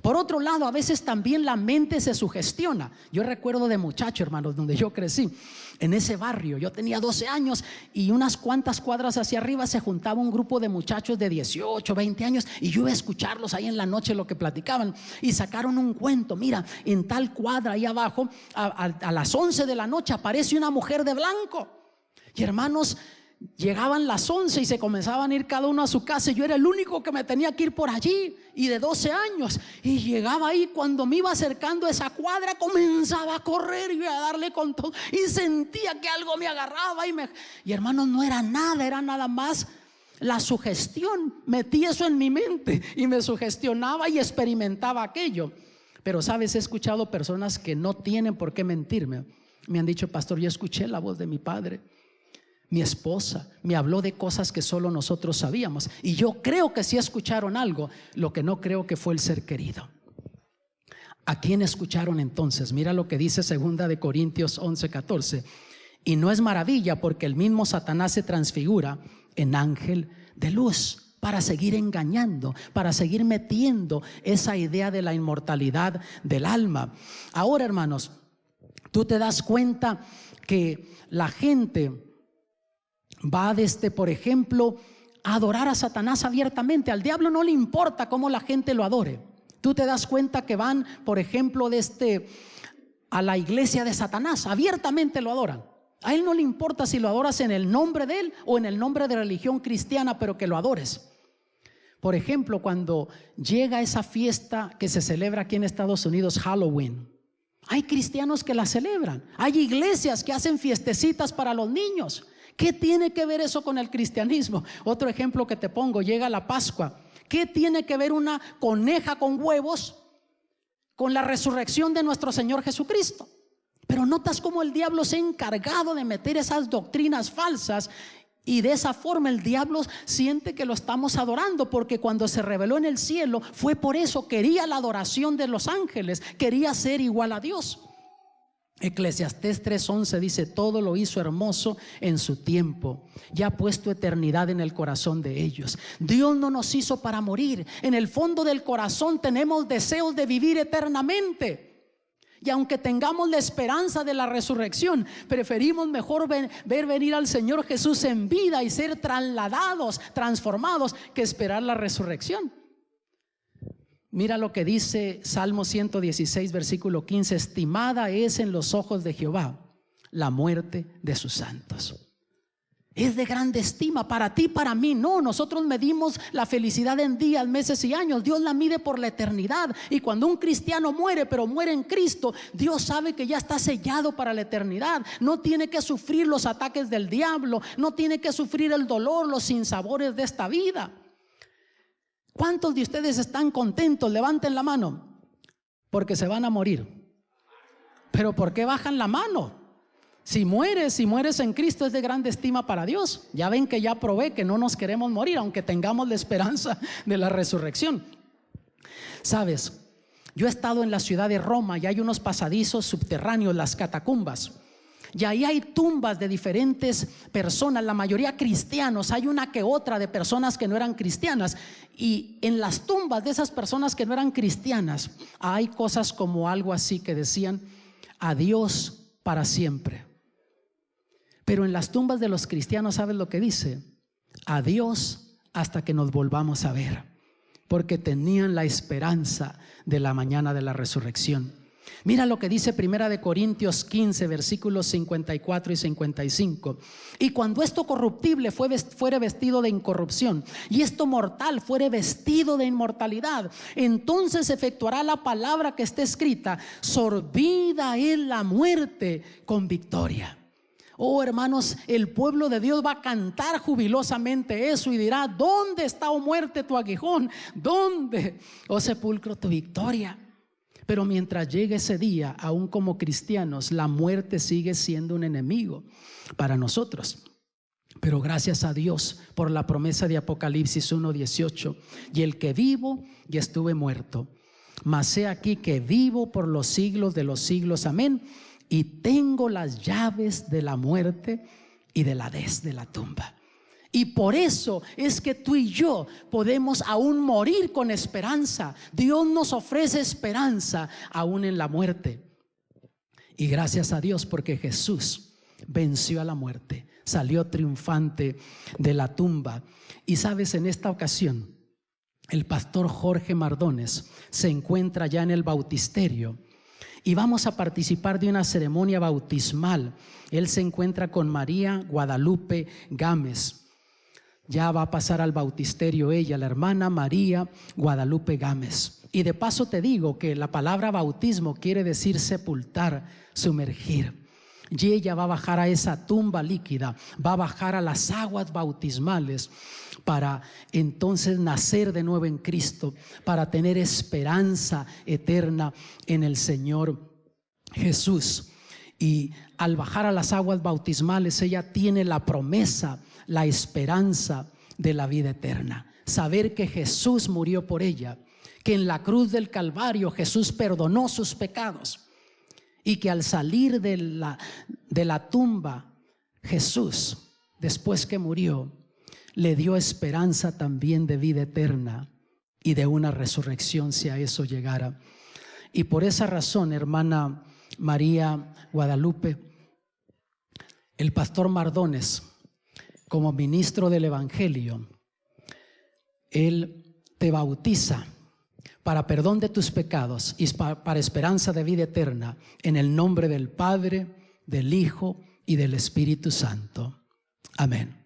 Por otro lado, a veces también la mente se sugestiona. Yo recuerdo de muchacho, hermanos, donde yo crecí, en ese barrio, yo tenía 12 años y unas cuantas cuadras hacia arriba se juntaba un grupo de muchachos de 18, 20 años, y yo iba a escucharlos ahí en la noche lo que platicaban, y sacaron un cuento. Mira, en tal cuadra ahí abajo, a las 11 de la noche aparece una mujer de blanco. Y hermanos, llegaban las 11 y se comenzaban a ir cada uno a su casa, y yo era el único que me tenía que ir por allí, y de 12 años, y llegaba ahí. Cuando me iba acercando a esa cuadra comenzaba a correr y a darle con todo, y sentía que algo me agarraba y hermanos, no era nada, era nada más la sugestión. Metí eso en mi mente y me sugestionaba y experimentaba aquello. Pero sabes, he escuchado personas que no tienen por qué mentirme. Me han dicho, pastor, yo escuché la voz de mi padre, mi esposa me habló de cosas que solo nosotros sabíamos, y yo creo que sí escucharon algo. Lo que no creo que fue el ser querido. ¿A quién escucharon entonces? Mira lo que dice 2 de Corintios 11:14. Y no es maravilla, porque el mismo Satanás se transfigura en ángel de luz, para seguir engañando, para seguir metiendo esa idea de la inmortalidad del alma. Ahora, hermanos, tú te das cuenta que la gente va desde, por ejemplo, a adorar a Satanás abiertamente. Al diablo no le importa cómo la gente lo adore. Tú te das cuenta que van, por ejemplo, a la iglesia de Satanás, abiertamente lo adoran. A él no le importa si lo adoras en el nombre de él o en el nombre de religión cristiana, pero que lo adores. Por ejemplo, cuando llega esa fiesta que se celebra aquí en Estados Unidos, Halloween, hay cristianos que la celebran. Hay iglesias que hacen fiestecitas para los niños. ¿Qué tiene que ver eso con el cristianismo? Otro ejemplo que te pongo, llega la Pascua. ¿Qué tiene que ver una coneja con huevos con la resurrección de nuestro Señor Jesucristo? Pero notas cómo el diablo se ha encargado de meter esas doctrinas falsas, y de esa forma el diablo siente que lo estamos adorando, porque cuando se reveló en el cielo fue por eso, quería la adoración de los ángeles, quería ser igual a Dios. Eclesiastés 3:11 dice: todo lo hizo hermoso en su tiempo, ya ha puesto eternidad en el corazón de ellos. Dios no nos hizo para morir. En el fondo del corazón tenemos deseos de vivir eternamente. Y aunque tengamos la esperanza de la resurrección, preferimos mejor ver venir al Señor Jesús en vida y ser trasladados, transformados, que esperar la resurrección. Mira lo que dice Salmo 116, versículo 15: estimada es en los ojos de Jehová la muerte de sus santos. Es de grande estima para ti, para mí no. Nosotros medimos la felicidad en días, meses y años. Dios la mide por la eternidad. Y cuando un cristiano muere, pero muere en Cristo, Dios sabe que ya está sellado para la eternidad. No tiene que sufrir los ataques del diablo, no tiene que sufrir el dolor, los sinsabores de esta vida. ¿Cuántos de ustedes están contentos? Levanten la mano. Porque se van a morir. ¿Pero por qué bajan la mano? Si mueres en Cristo, es de grande estima para Dios. Ya ven que ya probé que no nos queremos morir, aunque tengamos la esperanza de la resurrección. Sabes, yo he estado en la ciudad de Roma y hay unos pasadizos subterráneos, las catacumbas. Y ahí hay tumbas de diferentes personas, la mayoría cristianos. Hay una que otra de personas que no eran cristianas. Y en las tumbas de esas personas que no eran cristianas, hay cosas como algo así que decían: adiós para siempre. Pero en las tumbas de los cristianos, ¿sabes lo que dice? Adiós hasta que nos volvamos a ver, porque tenían la esperanza de la mañana de la resurrección. Mira lo que dice Primera de Corintios 15, versículos 54 y 55. Y cuando esto corruptible fuere vestido de incorrupción, y esto mortal fuere vestido de inmortalidad, entonces efectuará la palabra que está escrita: sorbida es la muerte con victoria. Oh hermanos, el pueblo de Dios va a cantar jubilosamente eso y dirá: ¿dónde está, oh muerte, tu aguijón? ¿Dónde, oh sepulcro, tu victoria? Pero mientras llegue ese día, aún como cristianos, la muerte sigue siendo un enemigo para nosotros. Pero gracias a Dios por la promesa de Apocalipsis 1:18: y el que vivo y estuve muerto, mas he aquí que vivo por los siglos de los siglos, amén, y tengo las llaves de la muerte y de la Hades, de la tumba. Y por eso es que tú y yo podemos aún morir con esperanza. Dios nos ofrece esperanza aún en la muerte. Y gracias a Dios, porque Jesús venció a la muerte, salió triunfante de la tumba. Y sabes, en esta ocasión el pastor Jorge Mardones se encuentra ya en el bautisterio y vamos a participar de una ceremonia bautismal. Él se encuentra con María Guadalupe Gámez. Ya va a pasar al bautisterio ella, la hermana María Guadalupe Gámez. Y de paso te digo que la palabra bautismo quiere decir sepultar, sumergir. Y ella va a bajar a esa tumba líquida, va a bajar a las aguas bautismales para entonces nacer de nuevo en Cristo, para tener esperanza eterna en el Señor Jesús. Y al bajar a las aguas bautismales, ella tiene la promesa, la esperanza de la vida eterna. Saber que Jesús murió por ella, que en la cruz del Calvario Jesús perdonó sus pecados y que al salir de la tumba, Jesús, después que murió, le dio esperanza también de vida eterna y de una resurrección si a eso llegara. Y por esa razón, hermana María Guadalupe, el pastor Mardones, como ministro del Evangelio, Él te bautiza para perdón de tus pecados y para esperanza de vida eterna, en el nombre del Padre, del Hijo y del Espíritu Santo. Amén.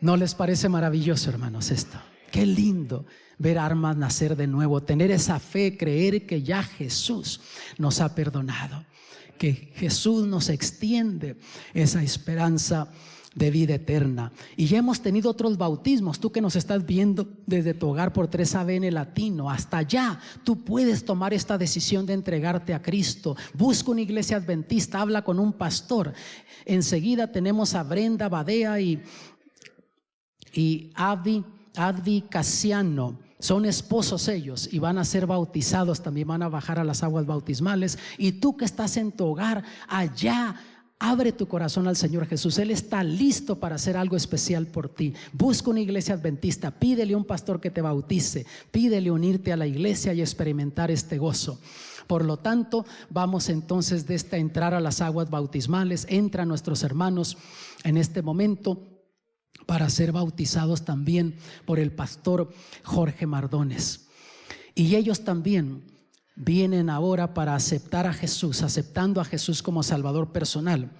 ¿No les parece maravilloso, hermanos, esto? Qué lindo ver almas nacer de nuevo, tener esa fe, creer que ya Jesús nos ha perdonado, que Jesús nos extiende esa esperanza de vida eterna. Y ya hemos tenido otros bautismos. Tú que nos estás viendo desde tu hogar por 3ABN Latino hasta allá, tú puedes tomar esta decisión de entregarte a Cristo. Busca una iglesia adventista, habla con un pastor. Enseguida tenemos a Brenda Badea y Advi Casiano. Son esposos ellos y van a ser bautizados, también van a bajar a las aguas bautismales. Y tú que estás en tu hogar allá, abre tu corazón al Señor Jesús. Él está listo para hacer algo especial por ti. Busca una iglesia adventista, pídele a un pastor que te bautice, pídele unirte a la iglesia y experimentar este gozo. Por lo tanto, vamos entonces de entrar a las aguas bautismales. Entran nuestros hermanos en este momento para ser bautizados también por el pastor Jorge Mardones. Y ellos también vienen ahora para aceptar a Jesús, aceptando a Jesús como Salvador personal.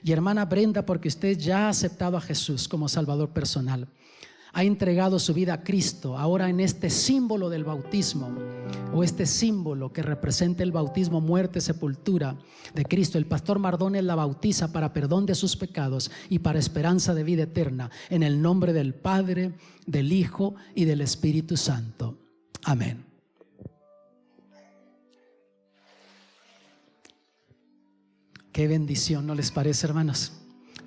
Y hermana Brenda, porque usted ya ha aceptado a Jesús como Salvador personal, ha entregado su vida a Cristo, ahora en este símbolo del bautismo, o este símbolo que representa el bautismo, muerte, sepultura de Cristo, el pastor Mardones la bautiza para perdón de sus pecados y para esperanza de vida eterna, en el nombre del Padre, del Hijo y del Espíritu Santo. Amén. Qué bendición, ¿no les parece, hermanos?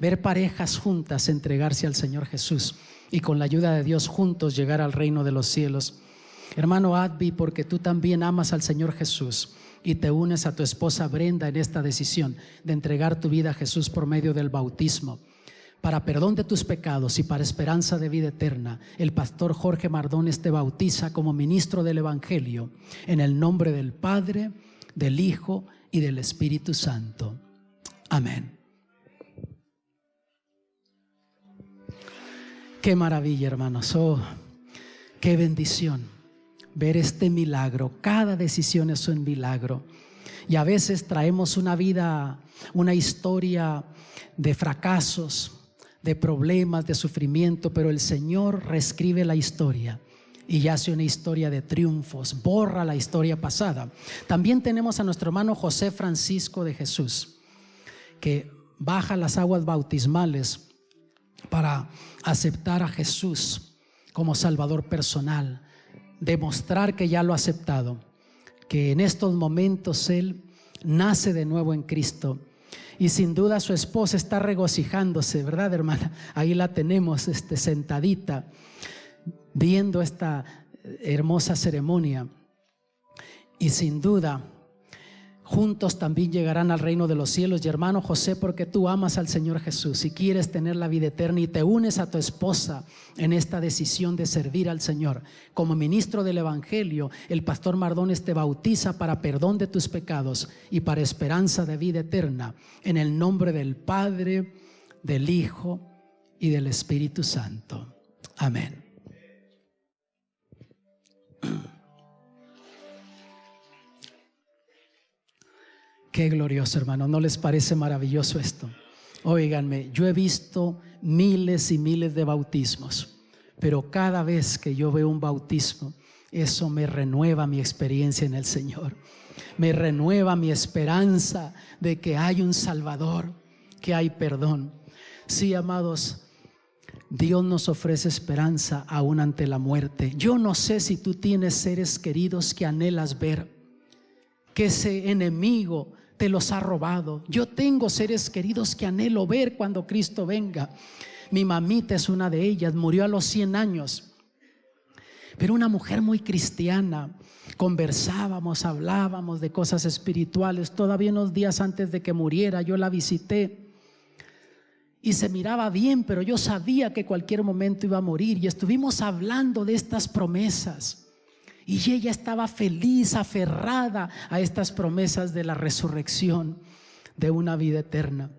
Ver parejas juntas entregarse al Señor Jesús y con la ayuda de Dios juntos llegar al reino de los cielos. Hermano Advi, porque tú también amas al Señor Jesús y te unes a tu esposa Brenda en esta decisión de entregar tu vida a Jesús por medio del bautismo, para perdón de tus pecados y para esperanza de vida eterna, el pastor Jorge Mardones te bautiza como ministro del Evangelio en el nombre del Padre, del Hijo y del Espíritu Santo. Amén. Qué maravilla, hermanos. Oh, qué bendición ver este milagro. Cada decisión es un milagro. Y a veces traemos una vida, una historia de fracasos, de problemas, de sufrimiento, pero el Señor reescribe la historia y hace una historia de triunfos, borra la historia pasada. También tenemos a nuestro hermano José Francisco de Jesús, que baja las aguas bautismales para aceptar a Jesús como Salvador personal, demostrar que ya lo ha aceptado, que en estos momentos él nace de nuevo en Cristo. Y sin duda su esposa está regocijándose, ¿verdad, hermana? Ahí la tenemos sentadita, viendo esta hermosa ceremonia. Y sin duda juntos también llegarán al reino de los cielos. Y hermano José, porque tú amas al Señor Jesús y quieres tener la vida eterna y te unes a tu esposa en esta decisión de servir al Señor, como ministro del Evangelio, el pastor Mardones te bautiza para perdón de tus pecados y para esperanza de vida eterna, en el nombre del Padre, del Hijo y del Espíritu Santo. Amén. Qué glorioso, hermano. ¿No les parece maravilloso esto? Óiganme, yo he visto miles y miles de bautismos, pero cada vez que yo veo un bautismo, eso me renueva mi experiencia en el Señor. Me renueva mi esperanza de que hay un Salvador, que hay perdón. Sí, amados, Dios nos ofrece esperanza aún ante la muerte. Yo no sé si tú tienes seres queridos que anhelas ver, que ese enemigo te los ha robado. Yo tengo seres queridos que anhelo ver cuando Cristo venga. Mi mamita es una de ellas, murió a los 100 años, pero una mujer muy cristiana. Conversábamos, hablábamos de cosas espirituales. Todavía unos días antes de que muriera yo la visité y se miraba bien, pero yo sabía que cualquier momento iba a morir, y estuvimos hablando de estas promesas. Y ella estaba feliz, aferrada a estas promesas de la resurrección, de una vida eterna.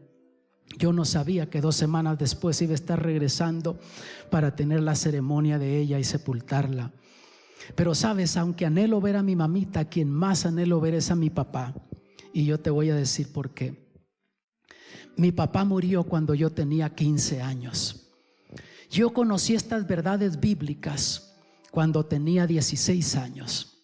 Yo no sabía que 2 semanas después iba a estar regresando para tener la ceremonia de ella y sepultarla. Pero sabes, aunque anhelo ver a mi mamita, a quien más anhelo ver es a mi papá. Y yo te voy a decir por qué. Mi papá murió cuando yo tenía 15 años. Yo conocí estas verdades bíblicas cuando tenía 16 años.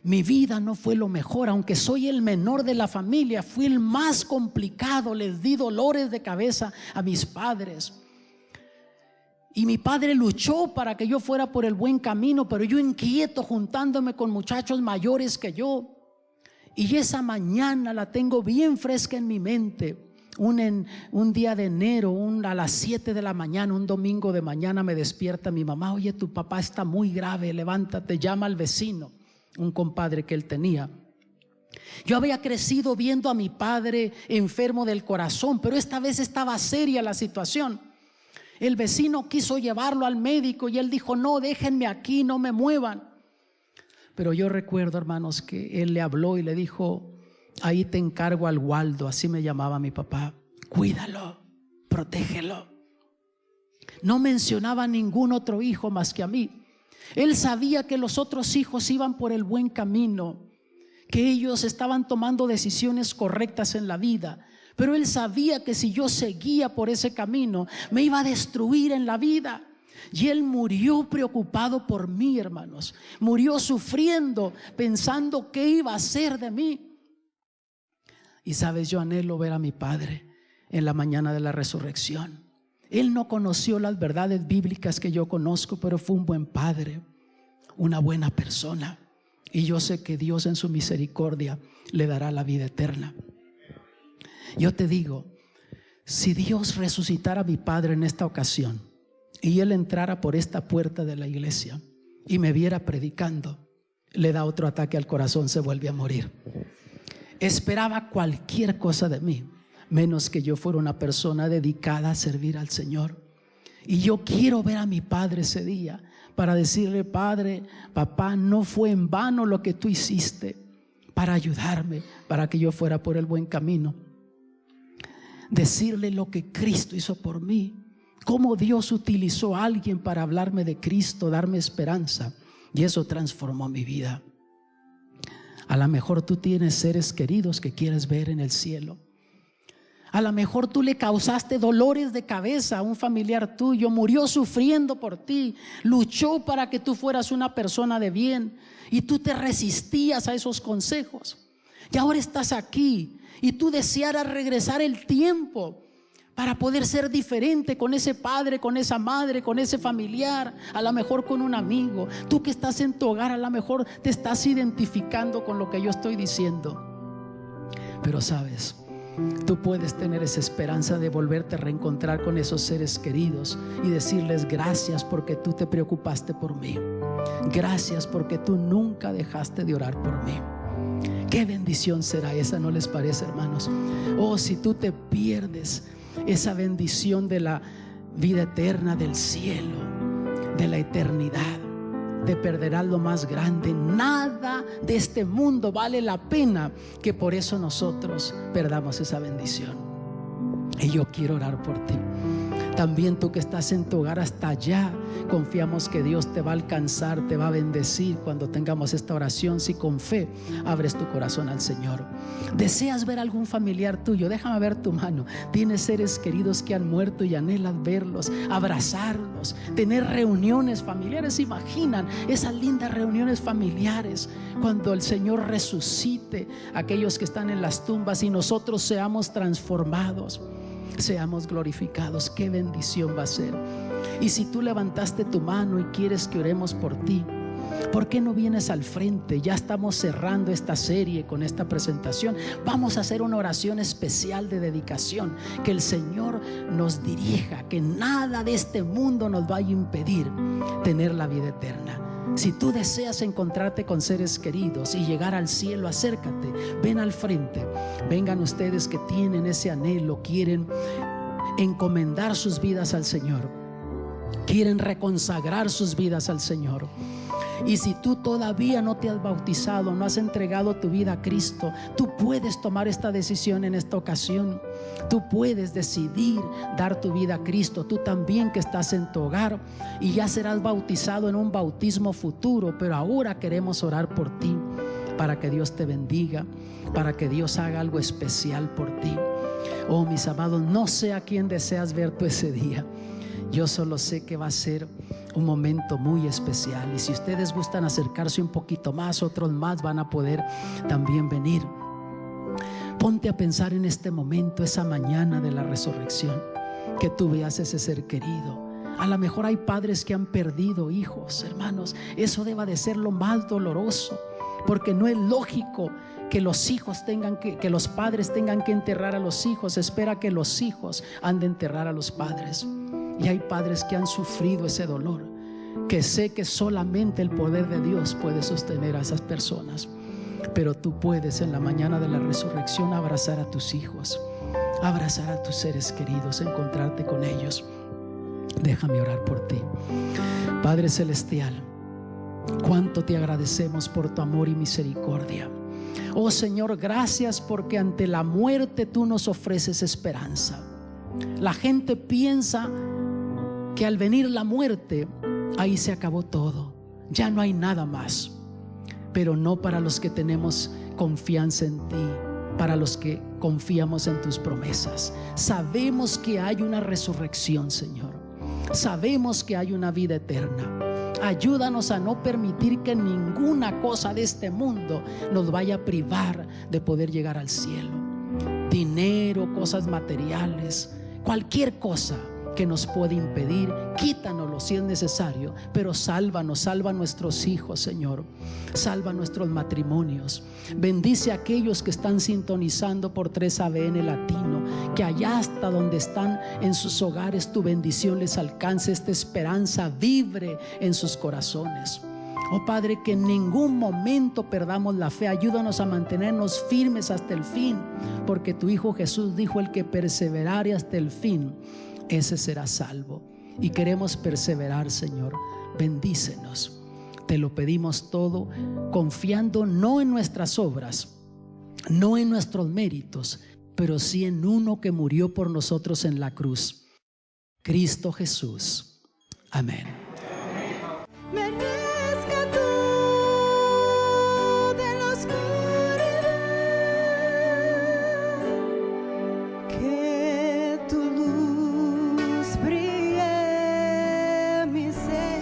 Mi vida no fue lo mejor, aunque soy el menor de la familia, fui el más complicado, les di dolores de cabeza a mis padres. Y mi padre luchó para que yo fuera por el buen camino, pero yo inquieto juntándome con muchachos mayores que yo. Y esa mañana la tengo bien fresca en mi mente. Un día de enero, a las 7 de la mañana, un domingo de mañana, me despierta mi mamá: oye, tu papá está muy grave, levántate, llama al vecino, un compadre que él tenía. Yo había crecido viendo a mi padre enfermo del corazón, pero esta vez estaba seria la situación. El vecino quiso llevarlo al médico y él dijo: no, déjenme aquí, no me muevan. Pero yo recuerdo, hermanos, que él le habló y le dijo: ahí te encargo al Waldo, así me llamaba mi papá, cuídalo, protégelo. No mencionaba a ningún otro hijo más que a mí. Él sabía que los otros hijos iban por el buen camino, que ellos estaban tomando decisiones correctas en la vida, pero él sabía que si yo seguía por ese camino me iba a destruir en la vida. Y él murió preocupado por mí, hermanos. Murió sufriendo, pensando qué iba a hacer de mí. Y sabes, yo anhelo ver a mi padre en la mañana de la resurrección. Él no conoció las verdades bíblicas que yo conozco, pero fue un buen padre, una buena persona. Y yo sé que Dios en su misericordia le dará la vida eterna. Yo te digo, si Dios resucitara a mi padre en esta ocasión y él entrara por esta puerta de la iglesia y me viera predicando, le da otro ataque al corazón, se vuelve a morir. Esperaba cualquier cosa de mí, menos que yo fuera una persona dedicada a servir al Señor. Y yo quiero ver a mi padre ese día para decirle: Padre, papá, no fue en vano lo que tú hiciste para ayudarme, para que yo fuera por el buen camino. Decirle lo que Cristo hizo por mí, cómo Dios utilizó a alguien para hablarme de Cristo, darme esperanza, y eso transformó mi vida. A lo mejor tú tienes seres queridos que quieres ver en el cielo. A lo mejor tú le causaste dolores de cabeza a un familiar tuyo, murió sufriendo por ti, luchó para que tú fueras una persona de bien y tú te resistías a esos consejos. Y ahora estás aquí y tú desearas regresar el tiempo para poder ser diferente con ese padre, con esa madre, con ese familiar, a lo mejor con un amigo. Tú que estás en tu hogar, a lo mejor te estás identificando con lo que yo estoy diciendo. Pero sabes, tú puedes tener esa esperanza de volverte a reencontrar con esos seres queridos y decirles: gracias porque tú te preocupaste por mí. Gracias porque tú nunca dejaste de orar por mí. Qué bendición será esa, ¿no les parece, hermanos? Oh, si tú te pierdes esa bendición de la vida eterna, del cielo, de la eternidad, te perderás lo más grande. Nada de este mundo vale la pena que por eso nosotros perdamos esa bendición. Y yo quiero orar por ti. También tú que estás en tu hogar hasta allá, confiamos que Dios te va a alcanzar, te va a bendecir cuando tengamos esta oración. Si con fe abres tu corazón al Señor. ¿Deseas ver algún familiar tuyo? Déjame ver tu mano. Tienes seres queridos que han muerto y anhelas verlos, abrazarlos, tener reuniones familiares. Imaginan esas lindas reuniones familiares cuando el Señor resucite a aquellos que están en las tumbas y nosotros seamos transformados, seamos glorificados. Qué bendición va a ser. Y si tú levantaste tu mano y quieres que oremos por ti, ¿por qué no vienes al frente? Ya estamos cerrando esta serie con esta presentación. Vamos a hacer una oración especial de dedicación, que el Señor nos dirija, que nada de este mundo nos vaya a impedir tener la vida eterna. Si tú deseas encontrarte con seres queridos y llegar al cielo, acércate, ven al frente. Vengan ustedes que tienen ese anhelo, quieren encomendar sus vidas al Señor, quieren reconsagrar sus vidas al Señor. Y si tú todavía no te has bautizado, no has entregado tu vida a Cristo, tú puedes tomar esta decisión en esta ocasión. Tú puedes decidir dar tu vida a Cristo. Tú también que estás en tu hogar y ya serás bautizado en un bautismo futuro, pero ahora queremos orar por ti, para que Dios te bendiga, para que Dios haga algo especial por ti. Oh, mis amados, no sé a quién deseas ver tú ese día. Yo solo sé que va a ser un momento muy especial. Y si ustedes gustan acercarse un poquito más, otros más van a poder también venir. Ponte a pensar en este momento, esa mañana de la resurrección, que tú veas ese ser querido. A lo mejor hay padres que han perdido hijos, hermanos. Eso debe de ser lo más doloroso, porque no es lógico que los hijos tengan que los padres tengan que enterrar a los hijos. Espera que los hijos han de enterrar a los padres. Y hay padres que han sufrido ese dolor, que sé que solamente el poder de Dios puede sostener a esas personas. Pero tú puedes en la mañana de la resurrección abrazar a tus hijos, abrazar a tus seres queridos, encontrarte con ellos. Déjame orar por ti. Padre celestial, cuánto te agradecemos por tu amor y misericordia. Oh Señor, gracias porque ante la muerte tú nos ofreces esperanza. La gente piensa que al venir la muerte, ahí se acabó todo, ya no hay nada más. Pero no para los que tenemos confianza en ti, para los que confiamos en tus promesas. Sabemos que hay una resurrección, Señor. Sabemos que hay una vida eterna. Ayúdanos a no permitir que ninguna cosa de este mundo nos vaya a privar de poder llegar al cielo. Dinero, cosas materiales, cualquier cosa que nos puede impedir, quítanoslo si es necesario, pero sálvanos, salva a nuestros hijos, Señor. Salva nuestros matrimonios. Bendice a aquellos que están sintonizando por 3ABN Latino, que allá hasta donde están en sus hogares tu bendición les alcance, esta esperanza vibre en sus corazones. Oh Padre, que en ningún momento perdamos la fe. Ayúdanos a mantenernos firmes hasta el fin, porque tu Hijo Jesús dijo: el que perseverare hasta el fin, ese será salvo. Y queremos perseverar, Señor. Bendícenos. Te lo pedimos todo, confiando no en nuestras obras, no en nuestros méritos, pero sí en uno que murió por nosotros en la cruz, Cristo Jesús. Amén. Me rescató de la oscuridad, que tu luz brille en mi ser.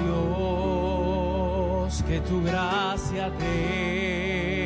Dios, que tu gracia te